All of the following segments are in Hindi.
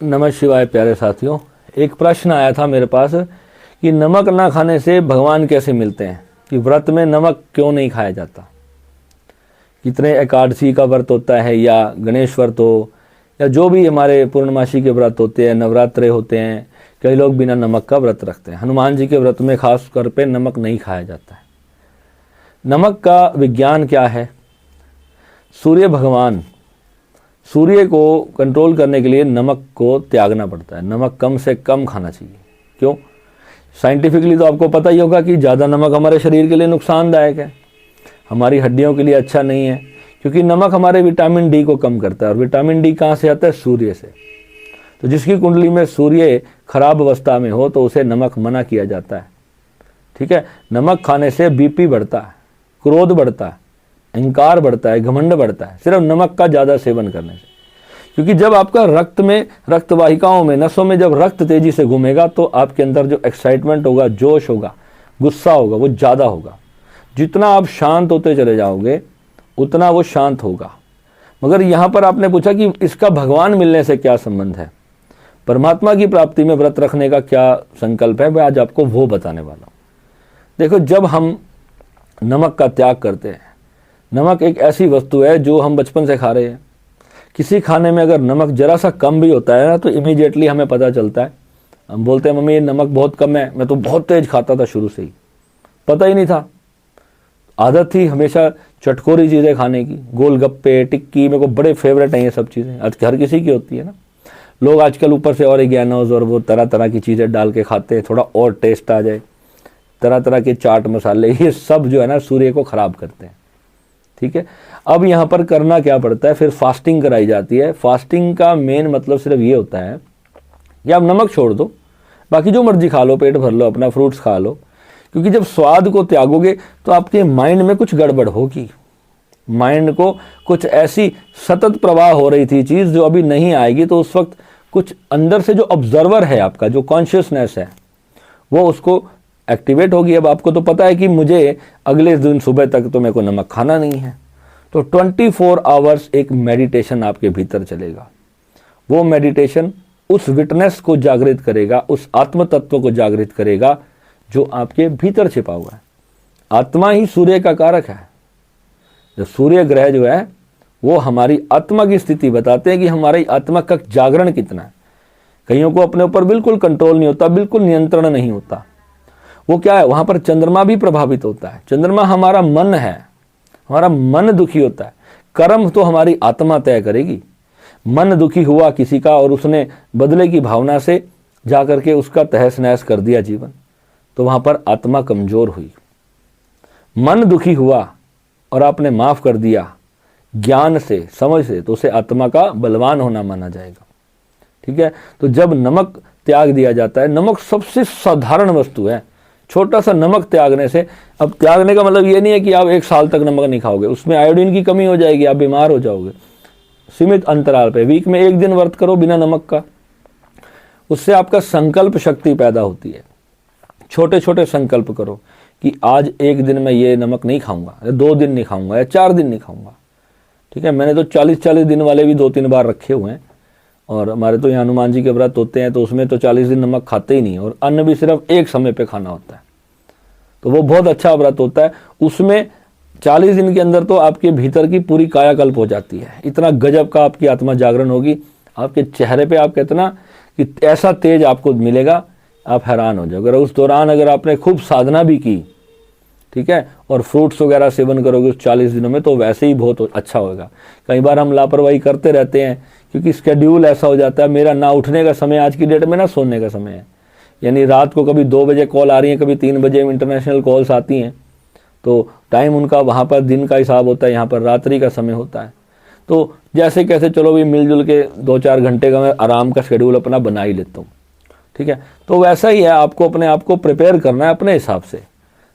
नमः शिवाय प्यारे साथियों। एक प्रश्न आया था मेरे पास कि नमक ना खाने से भगवान कैसे मिलते हैं, कि व्रत में नमक क्यों नहीं खाया जाता। कितने एकादशी का व्रत होता है या गणेश व्रत हो या जो भी हमारे पूर्णमासी के व्रत होते हैं, नवरात्रे होते हैं, कई लोग बिना नमक का व्रत रखते हैं। हनुमान जी के व्रत में खास कर पे नमक नहीं खाया जाता है। नमक का विज्ञान क्या है? सूर्य भगवान, सूर्य को कंट्रोल करने के लिए नमक को त्यागना पड़ता है। नमक कम से कम खाना चाहिए। क्यों? साइंटिफिकली तो आपको पता ही होगा कि ज़्यादा नमक हमारे शरीर के लिए नुकसानदायक है, हमारी हड्डियों के लिए अच्छा नहीं है, क्योंकि नमक हमारे विटामिन डी को कम करता है। और विटामिन डी कहाँ से आता है? सूर्य से। तो जिसकी कुंडली में सूर्य खराब अवस्था में हो तो उसे नमक मना किया जाता है। ठीक है। नमक खाने से बीपी बढ़ता है, क्रोध बढ़ता है, अहंकार बढ़ता है, घमंड बढ़ता है, सिर्फ नमक का ज़्यादा सेवन करने से। क्योंकि जब आपका रक्त में, रक्त वाहिकाओं में, नसों में जब रक्त तेजी से घूमेगा तो आपके अंदर जो एक्साइटमेंट होगा, जोश होगा, गुस्सा होगा, वो ज़्यादा होगा। जितना आप शांत होते चले जाओगे उतना वो शांत होगा। मगर यहाँ पर आपने पूछा कि इसका भगवान मिलने से क्या संबंध है, परमात्मा की प्राप्ति में व्रत रखने का क्या संकल्प है, मैं आज आपको वो बताने वाला हूँ। देखो, जब हम नमक का त्याग करते हैं, नमक एक ऐसी वस्तु है जो हम बचपन से खा रहे हैं। किसी खाने में अगर नमक जरा सा कम भी होता है ना तो इमीडिएटली हमें पता चलता है। हम बोलते हैं मम्मी ये नमक बहुत कम है। मैं तो बहुत तेज खाता था शुरू से ही, पता ही नहीं था, आदत थी हमेशा चटकोरी चीज़ें खाने की। गोलगप्पे, टिक्की मेरे को बड़े फेवरेट हैं ये सब चीज़ें। आज हर किसी की होती है ना। लोग आजकल ऊपर से ऑरिगेनोज और वो तरह तरह की चीज़ें डाल के खाते हैं, थोड़ा और टेस्ट आ जाए, तरह तरह के चाट मसाले, ये सब जो है ना सूर्य को ख़राब करते हैं। ठीक है। अब यहाँ पर करना क्या पड़ता है, फिर फास्टिंग कराई जाती है। फास्टिंग का मेन मतलब सिर्फ ये होता है कि आप नमक छोड़ दो, बाकी जो मर्जी खा लो, पेट भर लो, अपना फ्रूट्स खा लो। क्योंकि जब स्वाद को त्यागोगे तो आपके माइंड में कुछ गड़बड़ होगी। माइंड को कुछ ऐसी सतत प्रवाह हो रही थी चीज़ जो अभी नहीं आएगी, तो उस वक्त कुछ अंदर से जो ऑब्जर्वर है आपका, जो कॉन्शियसनेस है, वो उसको एक्टिवेट होगी। अब आपको तो पता है कि मुझे अगले दिन सुबह तक तो मेरे को नमक खाना नहीं है, तो 24 आवर्स एक मेडिटेशन आपके भीतर चलेगा। वो मेडिटेशन उस विटनेस को जागृत करेगा, उस आत्म तत्व को जागृत करेगा जो आपके भीतर छिपा हुआ है। आत्मा ही सूर्य का कारक है। जो सूर्य ग्रह जो है वो हमारी आत्मा की स्थिति बताते हैं कि हमारी आत्मा का जागरण कितना है। कईयों को अपने ऊपर बिल्कुल कंट्रोल नहीं होता, बिल्कुल नियंत्रण नहीं होता। वो क्या है, वहाँ पर चंद्रमा भी प्रभावित होता है। चंद्रमा हमारा मन है, हमारा मन दुखी होता है। कर्म तो हमारी आत्मा तय करेगी। मन दुखी हुआ किसी का और उसने बदले की भावना से जाकर के उसका तहस नहस कर दिया जीवन, तो वहाँ पर आत्मा कमज़ोर हुई। मन दुखी हुआ और आपने माफ़ कर दिया ज्ञान से, समझ से, तो उसे आत्मा का बलवान होना माना जाएगा। ठीक है। तो जब नमक त्याग दिया जाता है, नमक सबसे साधारण वस्तु है। छोटा सा नमक त्यागने से, अब त्यागने का मतलब ये नहीं है कि आप 1 साल तक नमक नहीं खाओगे, उसमें आयोडीन की कमी हो जाएगी, आप बीमार हो जाओगे। सीमित अंतराल पे, वीक में 1 दिन व्रत करो बिना नमक का, उससे आपका संकल्प शक्ति पैदा होती है। छोटे छोटे संकल्प करो कि आज 1 दिन में ये नमक नहीं खाऊंगा, या 2 दिन नहीं खाऊंगा, या 4 दिन नहीं खाऊंगा। ठीक है। मैंने तो 40-40 दिन वाले भी 2-3 बार रखे हुए हैं। और हमारे तो यहाँ हनुमान जी के व्रत होते हैं तो उसमें तो 40 दिन नमक खाते ही नहीं, और अन्न भी सिर्फ एक समय पे खाना होता है। तो वो बहुत अच्छा व्रत होता है। उसमें 40 दिन के अंदर तो आपके भीतर की पूरी कायाकल्प हो जाती है। इतना गजब का आपकी आत्मा जागरण होगी, आपके चेहरे पे आप कितना कि ऐसा तेज आपको मिलेगा, आप हैरान हो जाओगे। उस दौरान अगर आपने खूब साधना भी की, ठीक है, और फ्रूट्स वगैरह सेवन करोगे उस 40 दिनों में, तो वैसे ही बहुत अच्छा होगा। कई बार हम लापरवाही करते रहते हैं क्योंकि स्केड्यूल ऐसा हो जाता है। मेरा ना उठने का समय आज की डेट में ना सोने का समय है, यानी रात को कभी 2 बजे कॉल आ रही है, कभी 3 बजे इंटरनेशनल कॉल्स आती हैं, तो टाइम उनका वहाँ पर दिन का हिसाब होता है, यहाँ पर रात्रि का समय होता है। तो जैसे कैसे चलो भी मिलजुल के 2-4 घंटे का मैं आराम का शेड्यूल अपना बना ही लेता हूँ। ठीक है। तो वैसा ही है, आपको अपने आप को प्रिपेयर करना है अपने हिसाब से।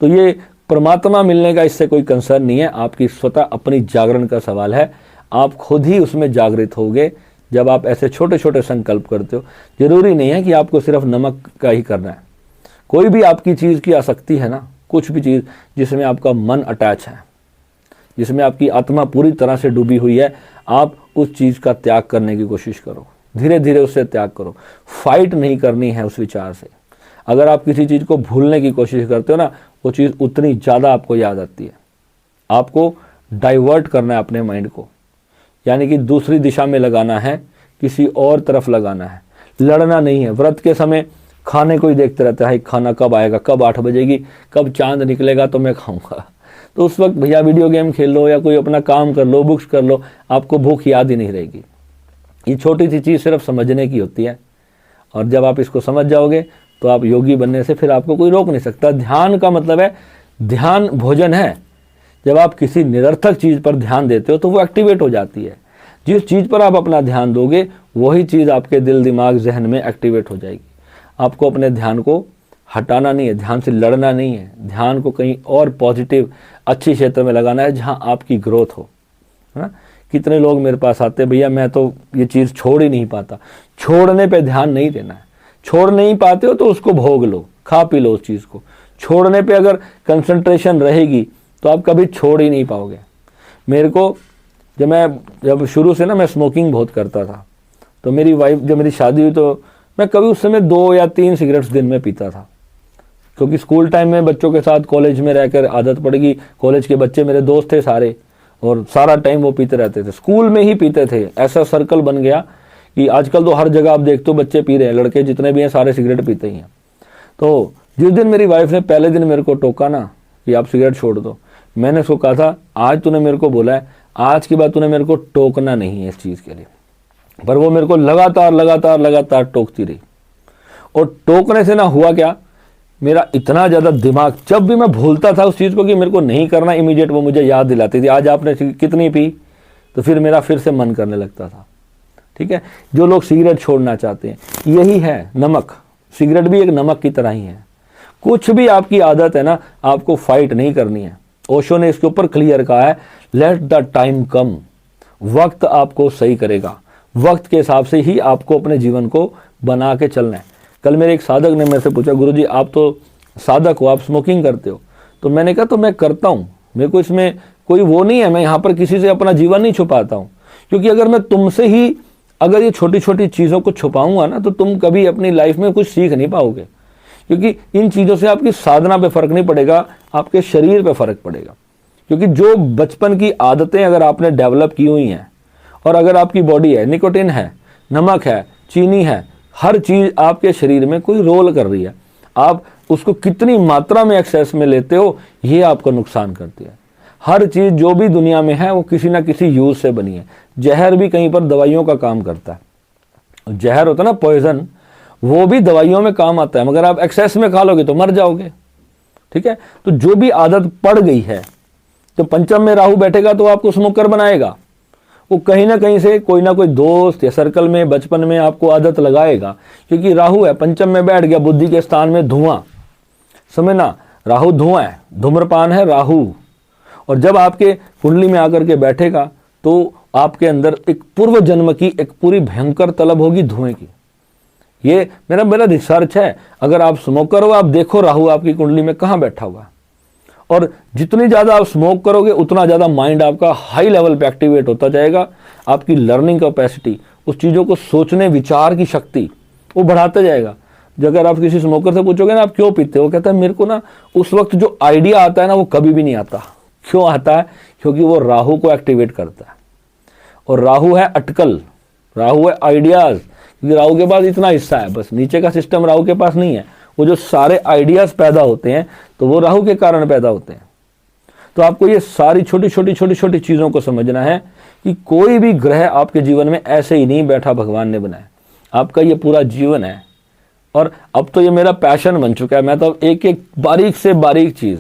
तो ये परमात्मा मिलने का इससे कोई कंसर्न नहीं है, आपकी स्वतः अपनी जागरण का सवाल है। आप खुद ही उसमें जागृत होगे जब आप ऐसे छोटे छोटे संकल्प करते हो। जरूरी नहीं है कि आपको सिर्फ नमक का ही करना है। कोई भी आपकी चीज़ की आसक्ति है ना, कुछ भी चीज़ जिसमें आपका मन अटैच है, जिसमें आपकी आत्मा पूरी तरह से डूबी हुई है, आप उस चीज़ का त्याग करने की कोशिश करो। धीरे धीरे उससे त्याग करो। फाइट नहीं करनी है उस विचार से। अगर आप किसी चीज़ को भूलने की कोशिश करते हो ना, वो चीज़ उतनी ज़्यादा आपको याद आती है। आपको डाइवर्ट करना है अपने माइंड को, यानी कि दूसरी दिशा में लगाना है, किसी और तरफ लगाना है, लड़ना नहीं है। व्रत के समय खाने को ही देखते रहता है, खाना कब आएगा, कब 8 बजेगी, कब चांद निकलेगा तो मैं खाऊंगा। तो उस वक्त भैया वीडियो गेम खेल लो या कोई अपना काम कर लो, बुक्स कर लो, आपको भूख याद ही नहीं रहेगी। ये छोटी सी चीज़ सिर्फ समझने की होती है, और जब आप इसको समझ जाओगे तो आप योगी बनने से फिर आपको कोई रोक नहीं सकता। ध्यान का मतलब है, ध्यान भोजन है। जब आप किसी निरर्थक चीज़ पर ध्यान देते हो तो वो एक्टिवेट हो जाती है। जिस चीज़ पर आप अपना ध्यान दोगे वही चीज़ आपके दिल, दिमाग, जहन में एक्टिवेट हो जाएगी। आपको अपने ध्यान को हटाना नहीं है, ध्यान से लड़ना नहीं है, ध्यान को कहीं और पॉजिटिव अच्छी क्षेत्र में लगाना है जहाँ आपकी ग्रोथ हो, है ना। कितने लोग मेरे पास आते हैं, भैया मैं तो ये चीज़ छोड़ ही नहीं पाता। छोड़ने पे ध्यान नहीं देना है। छोड़ नहीं पाते हो तो उसको भोग लो, खा पी लो उस चीज़ को। छोड़ने पे अगर कंसंट्रेशन रहेगी तो आप कभी छोड़ ही नहीं पाओगे। मेरे को जब शुरू से ना मैं स्मोकिंग बहुत करता था, तो मेरी वाइफ, जब मेरी शादी हुई तो मैं कभी उस समय 2 या 3 सिगरेट्स दिन में पीता था, क्योंकि स्कूल टाइम में बच्चों के साथ कॉलेज में रहकर आदत पड़ गई। कॉलेज के बच्चे मेरे दोस्त थे सारे, और सारा टाइम वो पीते रहते थे, स्कूल में ही पीते थे। ऐसा सर्कल बन गया कि आजकल तो हर जगह आप देखते हो बच्चे पी रहे हैं, लड़के जितने भी हैं सारे सिगरेट पीते ही हैं। तो जिस दिन मेरी वाइफ ने पहले दिन मेरे को टोका ना कि आप सिगरेट छोड़ दो, मैंने उसको कहा था, आज तूने मेरे को बोला है, आज के बाद तूने मेरे को टोकना नहीं है इस चीज़ के लिए। पर वो मेरे को लगातार टोकती रही, और टोकने से ना हुआ क्या, मेरा इतना ज़्यादा दिमाग, जब भी मैं भूलता था उस चीज़ को कि मेरे को नहीं करना, इमीडिएट वो मुझे याद दिलाती थी, आज आपने कितनी पी, तो फिर मेरा फिर से मन करने लगता था। ठीक है, जो लोग सिगरेट छोड़ना चाहते हैं, यही है नमक। सिगरेट भी एक नमक की तरह ही है। कुछ भी आपकी आदत है ना, आपको फाइट नहीं करनी है। ओशो ने इसके ऊपर क्लियर कहा है, लेट द टाइम कम। वक्त आपको सही करेगा, वक्त के हिसाब से ही आपको अपने जीवन को बना के चलना है। कल मेरे एक साधक ने मेरे से पूछा, गुरुजी आप तो साधक हो, आप स्मोकिंग करते हो? तो मैंने कहा तो मैं करता हूँ, मेरे को इसमें कोई वो नहीं है, मैं यहाँ पर किसी से अपना जीवन नहीं छुपाता हूँ। क्योंकि अगर मैं तुमसे ही अगर ये छोटी छोटी चीज़ों को छुपाऊंगा ना, तो तुम कभी अपनी लाइफ में कुछ सीख नहीं पाओगे। क्योंकि इन चीज़ों से आपकी साधना पे फर्क नहीं पड़ेगा, आपके शरीर पे फर्क पड़ेगा। क्योंकि जो बचपन की आदतें अगर आपने डेवलप की हुई हैं, और अगर आपकी बॉडी है, निकोटिन है, नमक है, चीनी है, हर चीज़ आपके शरीर में कोई रोल कर रही है, आप उसको कितनी मात्रा में एक्सेस में लेते हो, ये आपको नुकसान करती है। हर चीज़ जो भी दुनिया में है वो किसी ना किसी यूज से बनी है। जहर भी कहीं पर दवाइयों का काम करता है। जहर होता है ना, पॉइजन, वो भी दवाइयों में काम आता है, मगर आप एक्सेस में खा लोगे तो मर जाओगे। ठीक है, तो जो भी आदत पड़ गई है, तो पंचम में राहु बैठेगा तो आपको स्मोकर बनाएगा। वो कहीं ना कहीं से कोई ना कोई दोस्त या सर्कल में बचपन में आपको आदत लगाएगा, क्योंकि राहु है, पंचम में बैठ गया, बुद्धि के स्थान में धुआं। समझना, राहु धुआं है, धूम्रपान है राहु। और जब आपके कुंडली में आकर के बैठेगा तो आपके अंदर एक पूर्व जन्म की एक पूरी भयंकर तलब होगी धुएं की। ये मेरा रिसर्च है। अगर आप स्मोकर हो, आप देखो राहु आपकी कुंडली में कहाँ बैठा हुआ, और जितनी ज़्यादा आप स्मोक करोगे उतना ज़्यादा माइंड आपका हाई लेवल पे एक्टिवेट होता जाएगा। आपकी लर्निंग कैपेसिटी, उस चीज़ों को सोचने विचार की शक्ति, वो बढ़ाता जाएगा। अगर आप किसी स्मोकर से पूछोगे ना आप क्यों पीते हो, कहता है मेरे को ना उस वक्त जो आइडिया आता है ना वो कभी भी नहीं आता। क्यों आता है? क्योंकि वो राहु को एक्टिवेट करता है, और राहु है अटकल, राहु है आइडियाज़। क्योंकि राहु के पास इतना हिस्सा है, बस नीचे का सिस्टम राहु के पास नहीं है। वो जो सारे आइडियाज़ पैदा होते हैं तो वो राहु के कारण पैदा होते हैं। तो आपको ये सारी छोटी छोटी चीज़ों को समझना है कि कोई भी ग्रह आपके जीवन में ऐसे ही नहीं बैठा, भगवान ने बनाया। आपका ये पूरा जीवन है, और अब तो ये मेरा पैशन बन चुका है। मैं तो एक एक बारीक से बारीक चीज़,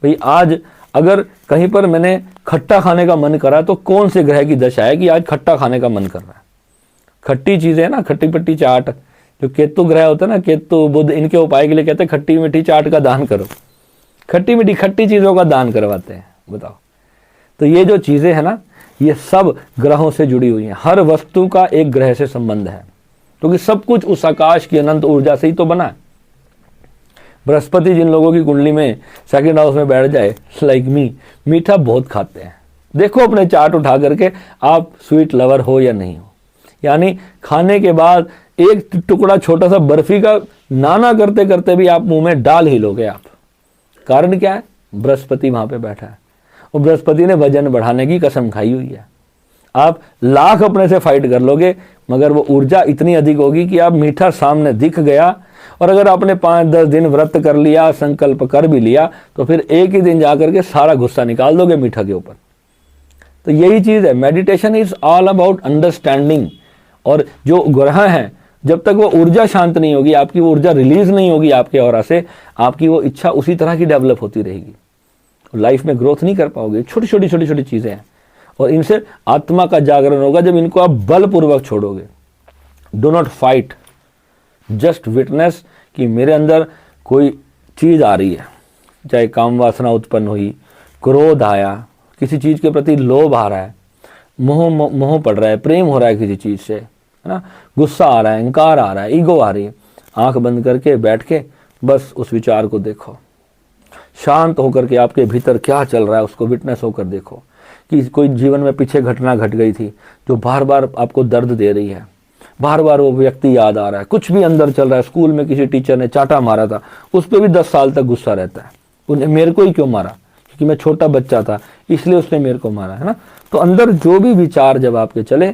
भाई आज अगर कहीं पर मैंने खट्टा खाने का मन करा तो कौन से ग्रह की दशा है कि आज खट्टा खाने का मन कर रहा है। खट्टी चीज़ें ना, खट्टी पट्टी चाट, जो केतु ग्रह होता है ना, केतु बुध, इनके उपाय के लिए कहते हैं खट्टी मीठी चाट का दान करो। खट्टी मीठी खट्टी चीज़ों का दान करवाते हैं, बताओ। तो ये जो चीज़ें हैं ना, ये सब ग्रहों से जुड़ी हुई हैं। हर वस्तु का एक ग्रह से संबंध है, क्योंकि सब कुछ उस आकाश की अनंत ऊर्जा से ही तो बना है। बृहस्पति जिन लोगों की कुंडली में सेकंड हाउस में बैठ जाए, लाइक मी, मीठा बहुत खाते हैं। देखो अपने चार्ट उठा करके, आप स्वीट लवर हो या नहीं हो। यानी खाने के बाद एक टुकड़ा छोटा सा बर्फी का नाना करते करते भी आप मुंह में डाल ही लोगे आप। कारण क्या है? बृहस्पति वहां पे बैठा है और बृहस्पति ने वजन बढ़ाने की कसम खाई हुई है। आप लाख अपने से फाइट कर लोगे मगर वो ऊर्जा इतनी अधिक होगी कि आप मीठा सामने दिख गया, और अगर आपने 5-10 दिन व्रत कर लिया, संकल्प कर भी लिया, तो फिर एक ही दिन जाकर के सारा गुस्सा निकाल दोगे मीठा के ऊपर। तो यही चीज है, meditation is all about understanding. और जो ग्रह हैं, जब तक वो ऊर्जा शांत नहीं होगी, आपकी वो ऊर्जा रिलीज नहीं होगी आपके ऑरा से, आपकी वो इच्छा उसी तरह की डेवलप होती रहेगी। लाइफ में ग्रोथ नहीं कर पाओगे। छोटी छोटी चीजें हैं और इनसे आत्मा का जागरण होगा जब इनको आप बलपूर्वक छोड़ोगे। Do not fight, just witness कि मेरे अंदर कोई चीज आ रही है, चाहे काम वासना उत्पन्न हुई, क्रोध आया, किसी चीज के प्रति लोभ आ रहा है, मोह पड़ रहा है, प्रेम हो रहा है किसी चीज से, है ना, गुस्सा आ रहा है, अहंकार आ रहा है, ईगो आ रही है। आंख बंद करके बैठ के बस उस विचार को देखो, शांत होकर के आपके भीतर क्या चल रहा है उसको विटनेस होकर देखो कि कोई जीवन में पीछे घटना घट गई थी जो बार बार आपको दर्द दे रही है, बार बार वो व्यक्ति याद आ रहा है, कुछ भी अंदर चल रहा है। स्कूल में किसी टीचर ने चाटा मारा था, उस पर भी 10 साल तक गुस्सा रहता है, उन्हें मेरे को ही क्यों मारा, क्योंकि मैं छोटा बच्चा था इसलिए उसने मेरे को मारा, है ना। तो अंदर जो भी विचार जब आपके चले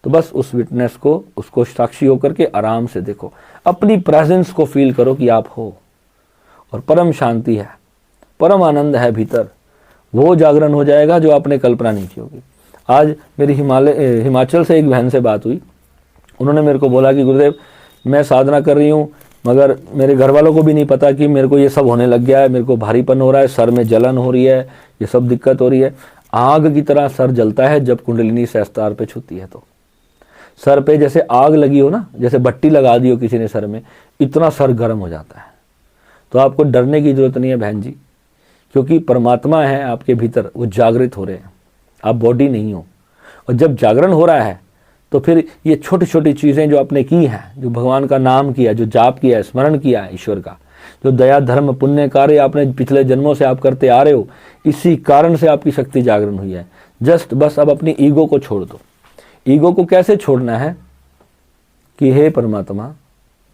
तो बस उस विटनेस को, उसको साक्षी होकर के आराम से देखो, अपनी प्रेजेंस को फील करो कि आप हो। और परम शांति है, परम आनंद है भीतर, वो जागरण हो जाएगा जो आपने कल्पना नहीं की होगी। आज मेरी हिमाचल से एक बहन से बात हुई, उन्होंने मेरे को बोला कि गुरुदेव मैं साधना कर रही हूँ मगर मेरे घर वालों को भी नहीं पता कि मेरे को ये सब होने लग गया है, मेरे को भारीपन हो रहा है, सर में जलन हो रही है, ये सब दिक्कत हो रही है। आग की तरह सर जलता है जब कुंडलिनी सहस्त्रार पे छूती है, तो सर पे जैसे आग लगी हो ना, जैसे भट्टी लगा दी हो किसी ने सर में, इतना सर गर्म हो जाता है। तो आपको डरने की जरूरत नहीं है बहन जी, क्योंकि परमात्मा है आपके भीतर, वो जागृत हो रहे हैं, आप बॉडी नहीं हो। और जब जागरण हो रहा है तो फिर ये छोटी छोटी चीज़ें जो आपने की हैं, जो भगवान का नाम किया, जो जाप किया है, स्मरण किया है ईश्वर का, जो दया धर्म पुण्य कार्य आपने पिछले जन्मों से आप करते आ रहे हो, इसी कारण से आपकी शक्ति जागरण हुई है। जस्ट बस अब अपनी ईगो को छोड़ दो। ईगो को कैसे छोड़ना है कि हे परमात्मा,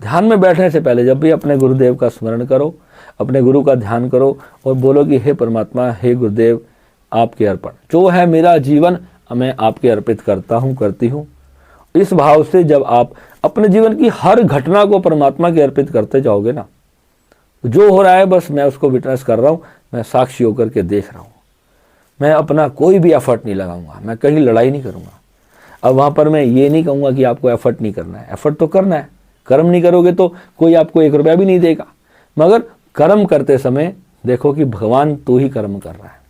ध्यान में बैठने से पहले जब भी अपने गुरुदेव का स्मरण करो, अपने गुरु का ध्यान करो और बोलो कि हे परमात्मा, हे गुरुदेव, आपके अर्पण, जो है मेरा जीवन मैं आपके अर्पित करता हूँ, करती हूँ। इस भाव से जब आप अपने जीवन की हर घटना को परमात्मा के अर्पित करते जाओगे ना, जो हो रहा है बस मैं उसको विटनेस कर रहा हूँ, मैं साक्षी होकर के देख रहा हूँ, मैं अपना कोई भी एफर्ट नहीं लगाऊंगा, मैं कहीं लड़ाई नहीं करूंगा। अब वहाँ पर मैं ये नहीं कहूँगा कि आपको एफर्ट नहीं करना है, एफर्ट तो करना है। कर्म नहीं करोगे तो कोई आपको 1 रुपया भी नहीं देगा, मगर कर्म करते समय देखो कि भगवान तू ही कर्म कर रहा है।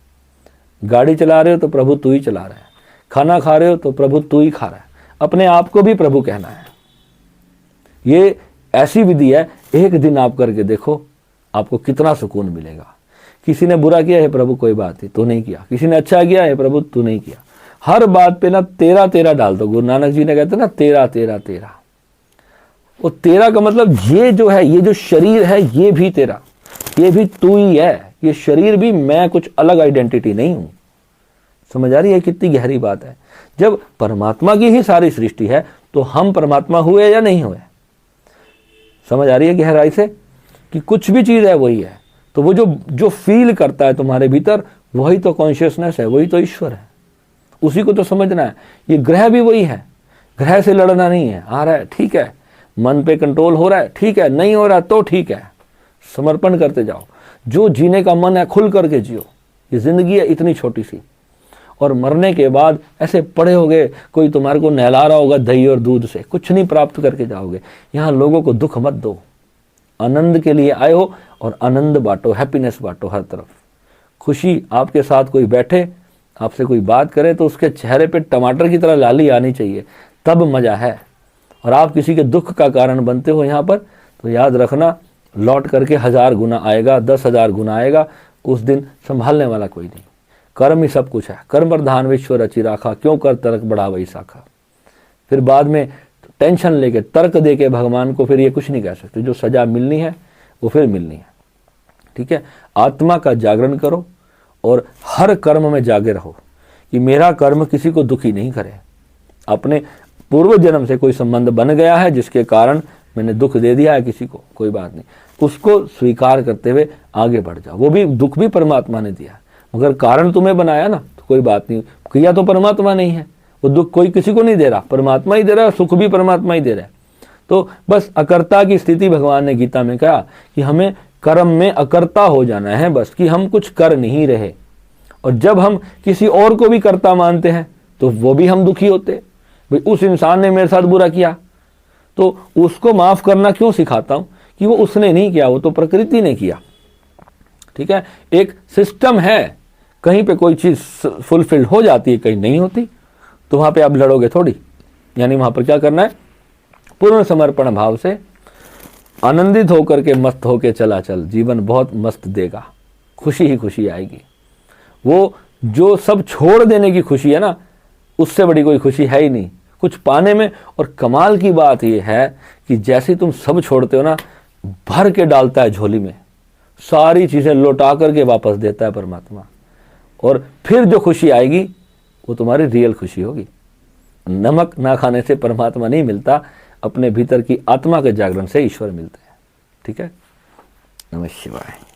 गाड़ी चला रहे हो तो प्रभु तू ही चला रहा है, खाना खा रहे हो तो प्रभु तू ही खा रहा है, अपने आप को भी प्रभु कहना है। ये ऐसी विधि है, एक दिन आप करके देखो आपको कितना सुकून मिलेगा। किसी ने बुरा किया है प्रभु कोई बात नहीं, तू नहीं किया, किसी ने अच्छा किया है प्रभु तू नहीं किया, हर बात पे ना 13 डाल दो। गुरु नानक जी ने कहते ना 13 वो 13 का मतलब ये जो है, ये जो शरीर है ये भी तेरा, ये भी तू ही है, ये शरीर भी मैं कुछ अलग आइडेंटिटी नहीं हूं। समझ आ रही है कितनी गहरी बात है। जब परमात्मा की ही सारी सृष्टि है तो हम परमात्मा हुए या नहीं हुए। समझ आ रही है गहराई से कि कुछ भी चीज है वही है। तो वो जो फील करता है तुम्हारे भीतर वही तो कॉन्शियसनेस है, वही तो ईश्वर है, उसी को तो समझना है। ये ग्रह भी वही है, ग्रह से लड़ना नहीं है। आ रहा है ठीक है, मन पे कंट्रोल हो रहा है ठीक है, नहीं हो रहा तो ठीक है, समर्पण करते जाओ। जो जीने का मन है खुल करके जियो। ये जिंदगी है इतनी छोटी सी, और मरने के बाद ऐसे पड़े होगे, कोई तुम्हारे को नहला रहा होगा दही और दूध से, कुछ नहीं प्राप्त करके जाओगे। यहाँ लोगों को दुख मत दो, आनंद के लिए आए हो और आनंद बांटो, हैप्पीनेस बांटो हर तरफ। खुशी, आपके साथ कोई बैठे, आपसे कोई बात करे तो उसके चेहरे पे टमाटर की तरह लाली आनी चाहिए, तब मजा है। और आप किसी के दुख का कारण बनते हो यहाँ पर, तो याद रखना लौट करके 1000 गुना आएगा, 10,000 गुना आएगा। उस दिन संभालने वाला कोई नहीं। कर्म ही सब कुछ है। कर्म प्रधान विश्व रचि राखा, क्यों कर तर्क बढ़ा वही शाखा। फिर बाद में टेंशन लेके तर्क दे के भगवान को फिर ये कुछ नहीं कह सकते। जो सजा मिलनी है वो फिर मिलनी है। ठीक है, आत्मा का जागरण करो और हर कर्म में जागे रहो कि मेरा कर्म किसी को दुखी नहीं करे। अपने पूर्व जन्म से कोई संबंध बन गया है जिसके कारण मैंने दुख दे दिया है किसी को, कोई बात नहीं, उसको स्वीकार करते हुए आगे बढ़ जाओ। वो भी दुख भी परमात्मा ने दिया, मगर कारण तुम्हें बनाया ना, तो कोई बात नहीं, किया तो परमात्मा नहीं है, वो दुख कोई किसी को नहीं दे रहा, परमात्मा ही दे रहा है, सुख भी परमात्मा ही दे रहा है। तो बस अकर्ता की स्थिति भगवान ने गीता में कहा कि हमें कर्म में अकर्ता हो जाना है, बस कि हम कुछ कर नहीं रहे। और जब हम किसी और को भी कर्ता मानते हैं तो वो भी हम दुखी होते, भाई उस इंसान ने मेरे साथ बुरा किया, तो उसको माफ करना क्यों सिखाता हूं कि वो उसने नहीं किया, वो तो प्रकृति ने किया। ठीक है, एक सिस्टम है, कहीं पे कोई चीज फुलफिल्ड हो जाती है, कहीं नहीं होती, तो वहां पे आप लड़ोगे थोड़ी। यानी वहां पर क्या करना है, पूर्ण समर्पण भाव से आनंदित होकर के मस्त होके चला चल, जीवन बहुत मस्त देगा, खुशी ही खुशी आएगी। वो जो सब छोड़ देने की खुशी है ना, उससे बड़ी कोई खुशी है ही नहीं कुछ पाने में। और कमाल की बात यह है कि जैसे तुम सब छोड़ते हो ना, भर के डालता है झोली में, सारी चीजें लौटा करके वापस देता है परमात्मा, और फिर जो खुशी आएगी वो तुम्हारी रियल खुशी होगी। नमक ना खाने से परमात्मा नहीं मिलता, अपने भीतर की आत्मा के जागरण से ईश्वर मिलते हैं। ठीक है, नमः शिवाय।